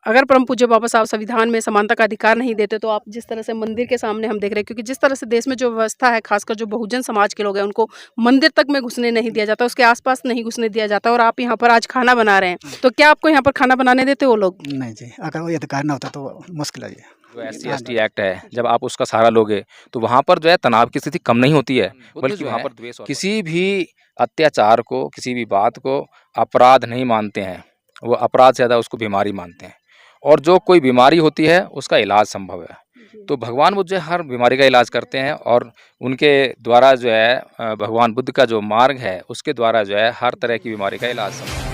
अगर परम पूज्य बाबा साहब संविधान में समानता का अधिकार नहीं देते तो आप जिस तरह से मंदिर के सामने हम देख रहे हैं, क्योंकि जिस तरह से देश में जो व्यवस्था है, खासकर जो बहुजन समाज के लोग हैं, उनको मंदिर तक में घुसने नहीं दिया जाता, उसके आसपास नहीं घुसने दिया जाता, और आप यहाँ पर आज खाना बना रहे हैं, तो क्या आपको यहाँ पर खाना बनाने देते वो लोग? नहीं जी, अगर वो अधिकार ना होता तो मुश्किल है ये। जो SC/ST एक्ट है, जब आप उसका सहारा लोगे तो वहाँ पर जो है तनाव की स्थिति कम नहीं होती है, बल्कि वहाँ पर द्वेष, किसी भी अत्याचार को, किसी भी बात को अपराध नहीं मानते हैं, वो अपराध से ज़्यादा उसको बीमारी मानते हैं। और जो कोई बीमारी होती है उसका इलाज संभव है, तो भगवान बुद्ध जो है हर बीमारी का इलाज करते हैं, और उनके द्वारा जो है भगवान बुद्ध का जो मार्ग है उसके द्वारा जो है हर तरह की बीमारी का इलाज संभव है।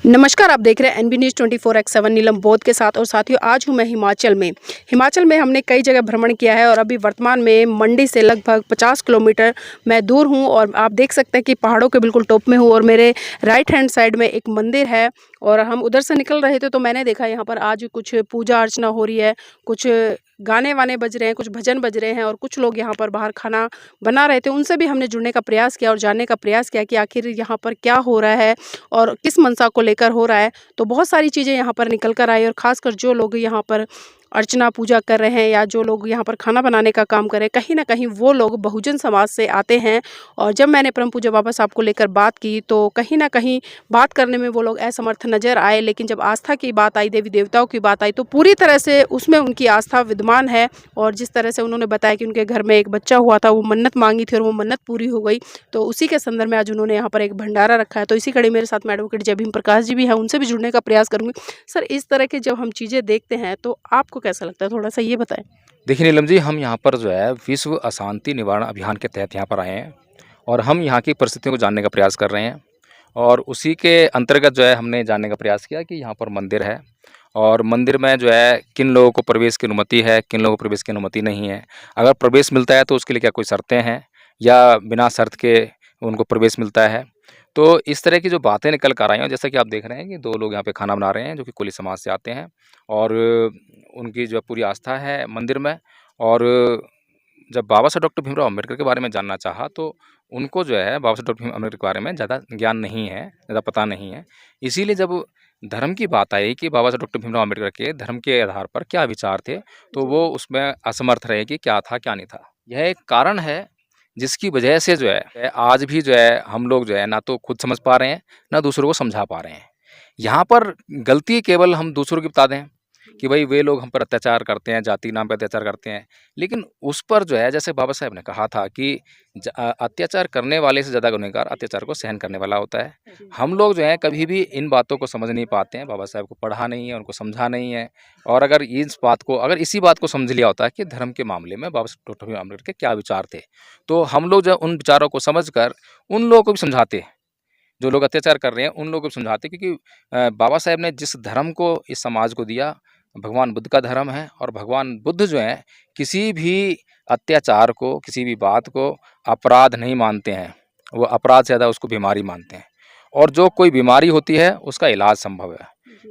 नमस्कार, आप देख रहे हैं NB न्यूज़ 24/7 नीलम बौद्ध के साथ। और साथियों, आज हूँ मैं हिमाचल में हमने कई जगह भ्रमण किया है, और अभी वर्तमान में मंडी से लगभग 50 किलोमीटर मैं दूर हूँ, और आप देख सकते हैं कि पहाड़ों के बिल्कुल टॉप में हूँ, और मेरे राइट हैंड साइड में एक मंदिर है, और हम उधर से निकल रहे थे तो मैंने देखा यहाँ पर आज कुछ पूजा अर्चना हो रही है, कुछ गाने वाने बज रहे हैं, कुछ भजन बज रहे हैं, और कुछ लोग यहाँ पर बाहर खाना बना रहे थे। उनसे भी हमने जुड़ने का प्रयास किया और जानने का प्रयास किया कि आखिर यहाँ पर क्या हो रहा है और किस मंशा को लेकर हो रहा है। तो बहुत सारी चीज़ें यहाँ पर निकल कर आई, और ख़ासकर जो लोग यहाँ पर अर्चना पूजा कर रहे हैं या जो लोग यहाँ पर खाना बनाने का काम कर रहे हैं, कहीं ना कहीं वो लोग बहुजन समाज से आते हैं। और जब मैंने परम पूज्य बाबा साहब को लेकर बात की तो कहीं ना कहीं बात करने में वो लोग असमर्थ नज़र आए, लेकिन जब आस्था की बात आई, देवी देवताओं की बात आई, तो पूरी तरह से उसमें उनकी आस्था विद्यमान है। और जिस तरह से उन्होंने बताया कि उनके घर में एक बच्चा हुआ था, वो मन्नत मांगी थी और वो मन्नत पूरी हो गई, तो उसी के संदर्भ में आज उन्होंने यहाँ पर एक भंडारा रखा है। तो इसी कड़ी मेरे साथ एडवोकेट जय भीम प्रकाश जी भी हैं, उनसे भी जुड़ने का प्रयास करूँगी। सर, इस तरह के जब हम चीज़ें देखते हैं तो आपको कैसा लगता है, थोड़ा सा ये बताएं। देखिए नीलम जी, हम यहाँ पर जो है विश्व अशांति निवारण अभियान के तहत यहाँ पर आए हैं, और हम यहाँ की परिस्थितियों को जानने का प्रयास कर रहे हैं। और उसी के अंतर्गत जो है हमने जानने का प्रयास किया कि यहाँ पर मंदिर है, और मंदिर में जो है किन लोगों को प्रवेश की अनुमति है, किन लोगों को प्रवेश की अनुमति नहीं है। अगर प्रवेश मिलता है तो उसके लिए क्या कोई शर्तें हैं, या बिना शर्त के उनको प्रवेश मिलता है। तो इस तरह की जो बातें निकल कर आई हैं, जैसा कि आप देख रहे हैं कि 2 लोग यहाँ पे खाना बना रहे हैं जो कि कुली समाज से आते हैं, और उनकी जो पूरी आस्था है मंदिर में। और जब बाबा साहब डॉक्टर भीमराव अम्बेडकर के बारे में जानना चाहा तो उनको जो है बाबा साहब डॉक्टर भीमराव अम्बेडकर के बारे में ज़्यादा ज्ञान नहीं है, ज़्यादा पता नहीं है। इसीलिए जब धर्म की बात आई कि बाबा साहब डॉक्टर भीमराव अम्बेडकर के धर्म के आधार पर क्या विचार थे, तो वो उसमें असमर्थ रहे कि क्या था क्या नहीं था। यह एक कारण है जिसकी वजह से जो है आज भी जो है हम लोग जो है ना तो खुद समझ पा रहे हैं, ना दूसरों को समझा पा रहे हैं। यहाँ पर गलती केवल हम दूसरों की बता दें कि भाई वे लोग हम पर अत्याचार करते हैं, जाति के नाम पर अत्याचार करते हैं, लेकिन उस पर जो है जैसे बाबा साहब ने कहा था कि अत्याचार करने वाले से ज़्यादा गुनहगार अत्याचार को सहन करने वाला होता है। हम लोग जो है कभी भी इन बातों को समझ नहीं पाते हैं, बाबा साहब को पढ़ा नहीं है, उनको समझा नहीं है। और अगर इसी बात को समझ लिया होता है कि धर्म के मामले में बाबा साहब डॉक्टर भीमराव अम्बेडकर के क्या विचार थे, तो हम लोग जो उन विचारों को समझ कर उन लोगों को भी समझाते, जो लोग अत्याचार कर रहे हैं उन लोगों को समझाते। क्योंकि बाबा साहब ने जिस धर्म को इस समाज को दिया, भगवान बुद्ध का धर्म है, और भगवान बुद्ध जो हैं किसी भी अत्याचार को, किसी भी बात को अपराध नहीं मानते हैं, वो अपराध से ज़्यादा उसको बीमारी मानते हैं। और जो कोई बीमारी होती है उसका इलाज संभव है,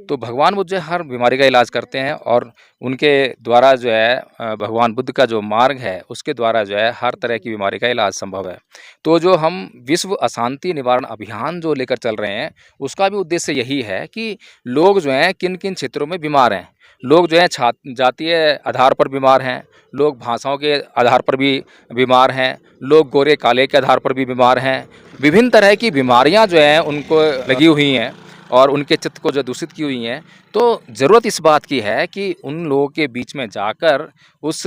तो भगवान बुद्ध जो है हर बीमारी का इलाज करते हैं, और उनके द्वारा जो है भगवान बुद्ध का जो मार्ग है उसके द्वारा जो है हर तरह की बीमारी का इलाज संभव है। तो जो हम विश्व अशांति निवारण अभियान जो लेकर चल रहे हैं, उसका भी उद्देश्य यही है कि लोग जो हैं किन किन क्षेत्रों में बीमार हैं, लोग जो हैं जातीय आधार पर बीमार हैं, लोग भाषाओं के आधार पर भी बीमार हैं, लोग गोरे काले के आधार पर भी बीमार हैं। विभिन्न तरह की बीमारियां जो हैं उनको लगी हुई हैं, और उनके चित्त को जो दूषित की हुई हैं। तो ज़रूरत इस बात की है कि उन लोगों के बीच में जाकर उस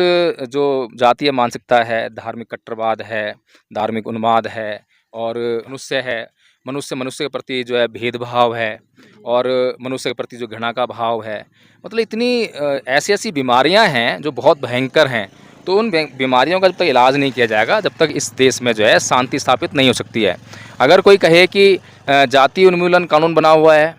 जो जातीय मानसिकता है, धार्मिक कट्टरवाद है, धार्मिक उन्माद है, और मनुष्य के प्रति जो है भेदभाव है, और मनुष्य के प्रति जो घृणा का भाव है, मतलब इतनी ऐसी बीमारियां हैं जो बहुत भयंकर हैं। तो उन बीमारियों का जब तक इलाज नहीं किया जाएगा, जब तक इस देश में जो है शांति स्थापित नहीं हो सकती है। अगर कोई कहे कि जाति उन्मूलन कानून बना हुआ है,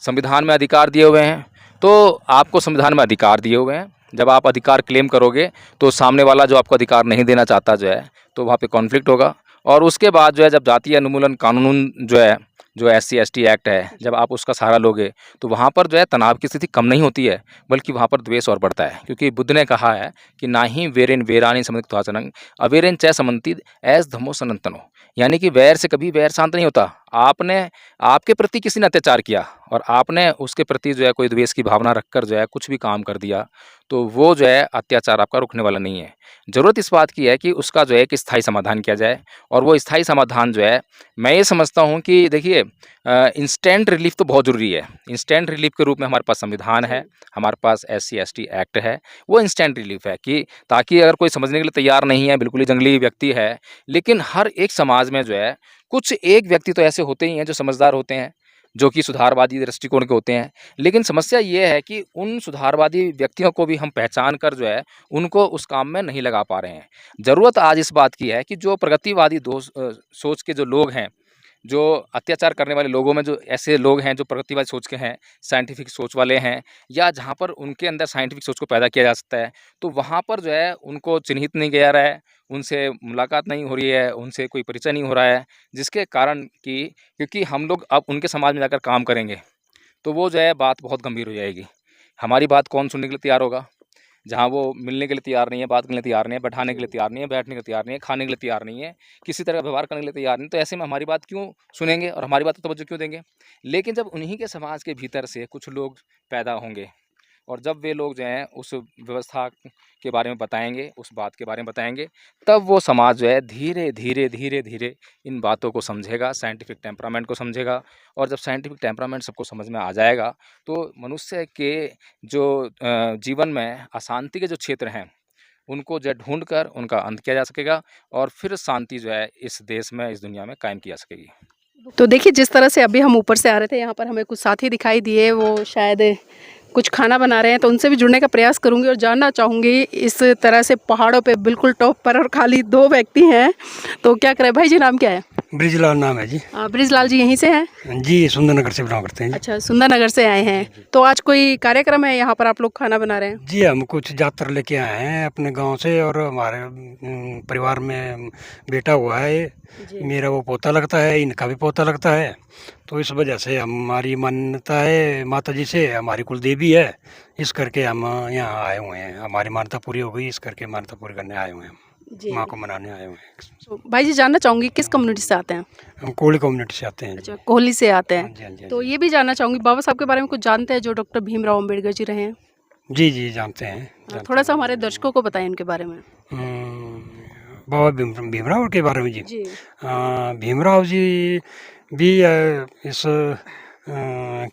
संविधान में अधिकार दिए हुए हैं, तो आपको संविधान में अधिकार दिए हुए हैं। जब आप अधिकार क्लेम करोगे तो सामने वाला जो आपको अधिकार नहीं देना चाहता जो है, तो वहाँ पे कॉन्फ्लिक्ट होगा। और उसके बाद जो है जब जातीय उन्मूलन कानून जो है जो SC/ST एक्ट है, जब आप उसका सहारा लोगे तो वहाँ पर जो है तनाव की स्थिति कम नहीं होती है, बल्कि वहाँ पर द्वेष और बढ़ता है। क्योंकि बुद्ध ने कहा है कि नाहि वेरेन वेरानि समित्वाचनं अवेरेन च समन्ति एस धम्मो सनातनो, यानी कि वैर से कभी वैर शांत नहीं होता। आपने आपके प्रति किसी ने अत्याचार किया और आपने उसके प्रति जो है कोई द्वेष की भावना रखकर जो है कुछ भी काम कर दिया, तो वो जो है अत्याचार आपका रुकने वाला नहीं है। ज़रूरत इस बात की है कि उसका जो है एक स्थायी समाधान किया जाए, और वो स्थायी समाधान जो है, मैं ये समझता हूँ कि देखिए इंस्टेंट रिलीफ तो बहुत ज़रूरी है। इंस्टेंट रिलीफ के रूप में हमारे पास संविधान है, हमारे पास SC/ST एक्ट है, वो इंस्टेंट रिलीफ है कि ताकि अगर कोई समझने के लिए तैयार नहीं है, बिल्कुल ही जंगली व्यक्ति है, लेकिन हर एक समाज में जो है कुछ एक व्यक्ति तो ऐसे होते ही हैं जो समझदार होते हैं, जो कि सुधारवादी दृष्टिकोण के होते हैं। लेकिन समस्या ये है कि उन सुधारवादी व्यक्तियों को भी हम पहचान कर जो है उनको उस काम में नहीं लगा पा रहे हैं। ज़रूरत आज इस बात की है कि जो प्रगतिवादी सोच के जो लोग हैं, जो अत्याचार करने वाले लोगों में जो ऐसे लोग हैं जो प्रगतिवादी सोच के हैं, साइंटिफिक सोच वाले हैं, या जहाँ पर उनके अंदर साइंटिफिक सोच को पैदा किया जा सकता है, तो वहाँ पर जो है उनको चिन्हित नहीं किया जा रहा है, उनसे मुलाकात नहीं हो रही है, उनसे कोई परिचय नहीं हो रहा है, जिसके कारण कि क्योंकि हम लोग अब उनके समाज में जाकर काम करेंगे, तो वो जो है बात बहुत गंभीर हो जाएगी। हमारी बात कौन सुनने के लिए तैयार होगा? जहाँ वो मिलने के लिए तैयार नहीं है, बात करने के लिए तैयार नहीं है, बैठाने के लिए तैयार नहीं है, बैठने के लिए तैयार नहीं है, खाने के लिए तैयार नहीं है, किसी तरह का व्यवहार करने के लिए तैयार नहीं, तो ऐसे में हमारी बात क्यों सुनेंगे और हमारी बात को तवज्जो क्यों देंगे? लेकिन जब उन्हीं के समाज के भीतर से कुछ लोग पैदा होंगे, और जब वे लोग जो हैं उस व्यवस्था के बारे में बताएंगे, उस बात के बारे में बताएंगे, तब वो समाज जो है धीरे धीरे धीरे धीरे इन बातों को समझेगा, साइंटिफिक टेम्परामेंट को समझेगा। और जब साइंटिफिक टेम्परामेंट सबको समझ में आ जाएगा, तो मनुष्य के जो जीवन में अशांति के जो क्षेत्र हैं, उनको जो है ढूंढ कर उनका अंत किया जा सकेगा, और फिर शांति जो है इस देश में, इस दुनिया में कायम की जा सकेगी। तो देखिए, जिस तरह से अभी हम ऊपर से आ रहे थे, यहाँ पर हमें कुछ साथी दिखाई दिए, वो शायद कुछ खाना बना रहे हैं, तो उनसे भी जुड़ने का प्रयास करूंगी और जानना चाहूँगी इस तरह से पहाड़ों पे बिल्कुल टॉप पर और खाली 2 व्यक्ति हैं, तो क्या करें। भाई जी, नाम क्या है? ब्रिजलाल नाम है जी। ब्रिजलाल जी यहीं से हैं? जी, सुंदरनगर से बिलोंग करते हैं जी। अच्छा, सुंदरनगर से आए हैं। तो आज कोई कार्यक्रम है यहाँ पर, आप लोग खाना बना रहे हैं? जी, हम कुछ यात्रा लेके आए हैं अपने गांव से, और हमारे परिवार में बेटा हुआ है, मेरा वो पोता लगता है, इनका भी पोता लगता है, तो इस वजह से हमारी मान्यता है माता जी से, हमारी कुल देवी है, इस करके हम यहाँ आए हुए हैं। हमारी मान्यता पूरी हो गई, इस करके मान्यता पूरी करने आए हुए हैं, माँ को मनाने आए हुए हैं। तो भाई जी, जानना चाहूँगी किस कम्युनिटी से आते हैं? हम कोहली कम्युनिटी से आते हैं। अच्छा, कोहली से आते हाँ जी, हाँ हैं। जी, हाँ तो जी। ये भी जानना चाहूँगी, बाबा साहब के बारे में कुछ जानते हैं जो डॉक्टर भीमराव अम्बेडकर जी रहे हैं? जी जी, जानते हैं। थोड़ा सा हमारे दर्शकों को बताएं उनके बारे में। बाबा भीमराव के बारे में जी। जी। भीमराव जी भी इस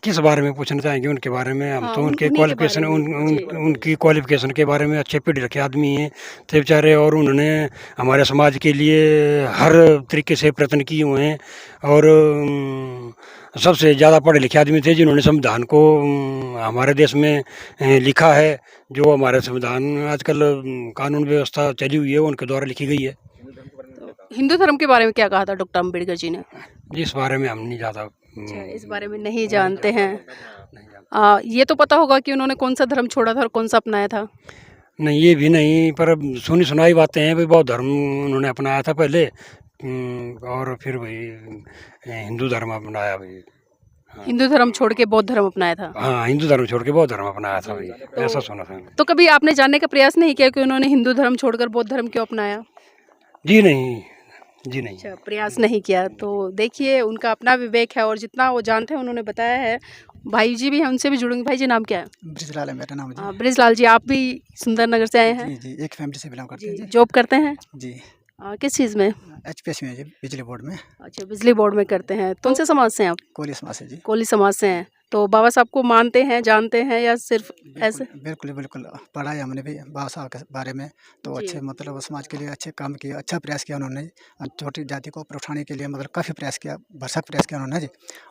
किस बारे में पूछना चाहेंगे उनके बारे में? हम हाँ, तो उनके उन्हीं के क्वालिफिकेशन बारे में। जी। उनकी क्वालिफिकेशन के बारे में, अच्छे पढ़े लिखे आदमी हैं थे बेचारे, और उन्होंने हमारे समाज के लिए हर तरीके से प्रयत्न किए हुए हैं, और सबसे ज़्यादा पढ़े लिखे आदमी थे जिन्होंने संविधान को हमारे देश में लिखा है। जो हमारे संविधान आजकल कानून व्यवस्था चली हुई है, वो उनके द्वारा लिखी गई है। तो हिंदू धर्म के बारे में क्या कहा था डॉक्टर अम्बेडकर जी ने? जी, इस बारे में हम नहीं ज़्यादा अच्छा, इस बारे में नहीं जानते हैं। ये तो पता होगा कि उन्होंने कौन सा धर्म छोड़ा था और कौन सा अपनाया था? नहीं, ये भी नहीं, पर सुनी सुनाई बातें हैं भाई, बौद्ध धर्म उन्होंने अपनाया था पहले, और फिर वही हिंदू धर्म अपनाया भाई। हिंदू धर्म छोड़ के बौद्ध धर्म अपनाया था? हाँ, हिंदू धर्म छोड़ के बौद्ध धर्म अपनाया था भाई, ऐसा सुना था। तो कभी आपने जानने का प्रयास नहीं किया कि उन्होंने हिंदू धर्म छोड़कर बौद्ध धर्म क्यों अपनाया? जी नहीं, जी नहीं। अच्छा, प्रयास नहीं किया। तो देखिए, उनका अपना विवेक है और जितना वो जानते हैं उन्होंने बताया है। भाई जी भी हैं, उनसे भी जुड़ूंगी। भाई जी, नाम क्या है? ब्रिजलाल है मेरा नाम जी। ब्रिजलाल जी, आप भी सुंदरनगर से आए हैं? जी जी, एक फैमिली से बिलोंग करते हैं जी। जॉब करते हैं? जी, किस चीज़ में? HPS में है जी, बिजली बोर्ड में। अच्छा, बिजली बोर्ड में करते हैं। कौन से समाज से हैं आप? कोहली समाज से जी। कोहली समाज से हैं। तो बाबा साहब को मानते हैं, जानते हैं, या सिर्फ ऐसे? बिल्कुल बिल्कुल, पढ़ा है हमने भी बाबा साहब के बारे में, तो जी। अच्छे मतलब समाज के लिए अच्छे काम किए, अच्छा प्रयास किया उन्होंने, छोटी जाति को ऊपर उठाने के लिए मतलब काफ़ी प्रयास किया, भरसक प्रयास किया उन्होंने जी।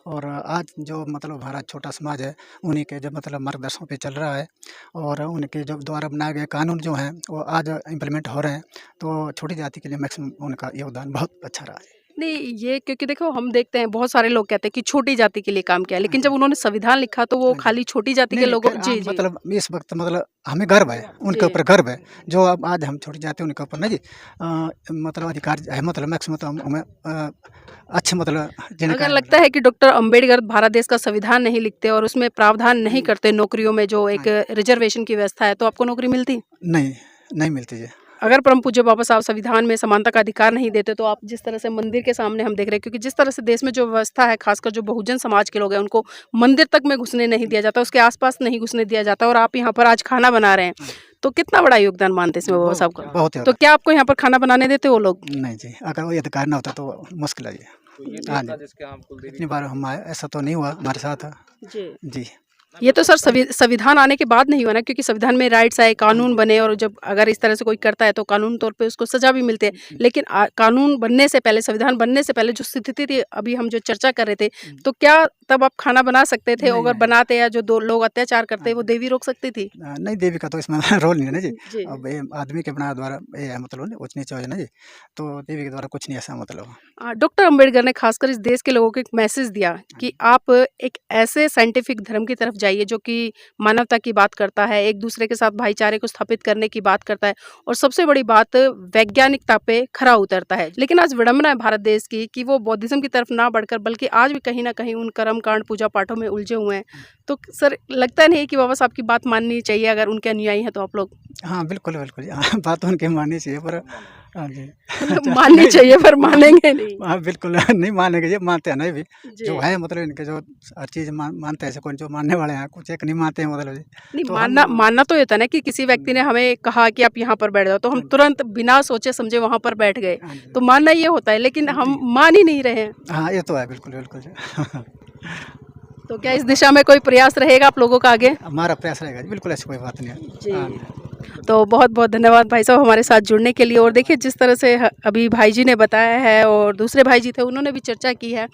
और आज जो मतलब हमारा छोटा समाज है, उन्हीं के जो मतलब मार्गदर्शन पे चल रहा है, और उनके जो द्वारा बनाए गए कानून जो हैं वो आज इम्प्लीमेंट हो रहे हैं, तो छोटी जाति के लिए मैक्सिमम उनका योगदान बहुत अच्छा रहा है। नहीं, ये क्योंकि देखो हम देखते हैं बहुत सारे लोग कहते हैं कि छोटी जाति के लिए काम किया है, लेकिन जब उन्होंने संविधान लिखा तो वो हाँ जी। खाली छोटी जाति नहीं के नहीं लोगों खैर, जी, जी। मतलब इस वक्त मतलब हमें गर्व है, उनके जी। ऊपर गर्व है। जो अब आज हम छोड़ जाते हैं उनके ऊपर ना जी, मतलब अधिकार है, मतलब मैक्सिमम तो हमें अच्छे मतलब जीने का अगर है लगता है कि डॉक्टर अंबेडकर भारत देश का संविधान नहीं लिखते और उसमें प्रावधान नहीं करते नौकरियों में जो एक रिजर्वेशन की व्यवस्था है, तो आपको नौकरी मिलती? नहीं, नहीं मिलती जी। अगर परम पूज्य बाबा साहब संविधान में समानता का अधिकार नहीं देते तो आप जिस तरह से मंदिर के सामने हम देख रहे हैं, क्योंकि जिस तरह से देश में जो व्यवस्था है, खासकर जो बहुजन समाज के लोग हैं, उनको मंदिर तक में घुसने नहीं दिया जाता, उसके आसपास नहीं घुसने दिया जाता, और आप यहाँ पर आज खाना बना रहे हैं, तो कितना बड़ा योगदान मानते हैं इसमें बाबा साहब का? बहुत तो ज़्यादा। क्या आपको यहाँ पर खाना बनाने देते वो लोग? नहीं जी, अगर वो अधिकार ना होता तो मुश्किल है जी। हाँ जी, इतनी बार हम ऐसा तो नहीं हुआ हमारे साथ। जी। जी। ये तो सर संविधान आने के बाद नहीं हुआ ना, क्योंकि संविधान में राइट्स आए, कानून बने, और जब अगर इस तरह से कोई करता है तो कानून तौर पे उसको सजा भी मिलती है। लेकिन कानून बनने से पहले, संविधान बनने से पहले जो स्थिति थी, अभी हम जो चर्चा कर रहे थे, तो क्या तब आप खाना बना सकते थे? नहीं, अगर नहीं। बनाते या जो दो लोग अत्याचार करते वो देवी रोक सकती थी? नहीं, देवी का तो इसमें रोल नहीं है ना जी। जी। अब ये आदमी के अपना द्वारा ये है, मतलब ना ऊँच नीच है ना जी, तो देवी के द्वारा कुछ नहीं ऐसा मतलब। डॉक्टर अंबेडकर ने खासकर इस देश के लोगों को एक मैसेज दिया कि आप एक ऐसे साइंटिफिक धर्म की तरफ जाइए जो कि मानवता की बात करता है, एक दूसरे के साथ भाईचारे को स्थापित करने की बात करता है, और सबसे बड़ी बात वैज्ञानिकता पे खरा उतरता है। लेकिन आज विडंबना है भारत देश की कि वो बौद्धिज्म की तरफ ना बढ़कर बल्कि आज भी कहीं ना कहीं उन कर्म कांड पूजा पाठों में उलझे हुए हैं। तो सर, लगता नहीं कि बाबा साहब की बात माननी चाहिए अगर उनके अनुयायी हैं तो आप लोग? हाँ, बिल्कुल, बिल्कुल। हाँ, बात उनकी माननी चाहिए पर हाँ जी। मतलब माननी चाहिए पर मानेंगे नहीं। हाँ, बिल्कुल नहीं मानेंगे, ये मानते हैं ना ये भी। जी। जो है मतलब इनके जो हर चीज़ मानते हैं, ऐसे कोई जो मानने वाले हैं, कुछ एक नहीं मानते हैं मतलब जी। नहीं, तो मानना मानना तो ये था ना कि किसी व्यक्ति ने हमें कहा कि आप यहाँ पर बैठ जाओ, तो हम तुरंत बिना सोचे समझे वहाँ पर बैठ गए। हाँ जी। तो मानना ये होता है, लेकिन हम मान ही नहीं रहे हैं। हाँ, ये तो है बिल्कुल, बिल्कुल जी। तो क्या इस दिशा में कोई प्रयास रहेगा आप लोगों का आगे? हमारा प्रयास रहेगा जी, बिल्कुल ऐसी कोई बात नहीं है। हाँ जी। तो बहुत बहुत धन्यवाद भाई साहब हमारे साथ जुड़ने के लिए। और देखिए जिस तरह से अभी भाई जी ने बताया है और दूसरे भाई जी थे उन्होंने भी चर्चा की है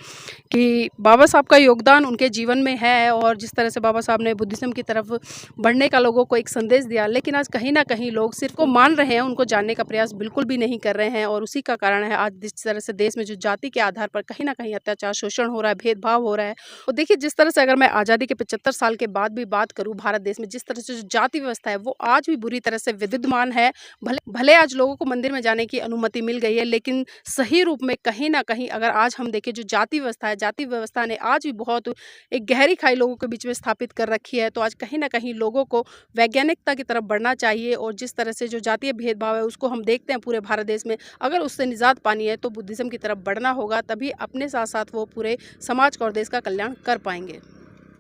कि बाबा साहब का योगदान उनके जीवन में है, और जिस तरह से बाबा साहब ने बुद्धिज़्म की तरफ बढ़ने का लोगों को एक संदेश दिया। लेकिन आज कहीं ना कहीं लोग सिर्फ को मान रहे हैं, उनको जानने का प्रयास बिल्कुल भी नहीं कर रहे हैं, और उसी का कारण है आज जिस तरह से देश में जो जाति के आधार पर कहीं ना कहीं अत्याचार, शोषण हो रहा है, भेदभाव हो रहा है। और देखिए जिस तरह से अगर मैं आज़ादी के 75 साल के बाद भी बात करूँ, भारत देश में जिस तरह से जो जाति व्यवस्था है वो आज भी बुरी तरह से विद्यमान है। भले भले आज लोगों को मंदिर में जाने की अनुमति मिल गई है, लेकिन सही रूप में कहीं ना कहीं अगर आज हम देखें जो जाति व्यवस्था है, जाति व्यवस्था ने आज भी बहुत एक गहरी खाई लोगों के बीच में स्थापित कर रखी है। तो आज कहीं ना कहीं लोगों को वैज्ञानिकता की तरफ बढ़ना चाहिए, और जिस तरह से जो जातीय भेदभाव है उसको हम देखते हैं पूरे भारत देश में, अगर उससे निजात पानी है तो बुद्धिज़्म की तरफ बढ़ना होगा, तभी अपने साथ साथ वो पूरे समाज का और देश का कल्याण कर पाएंगे।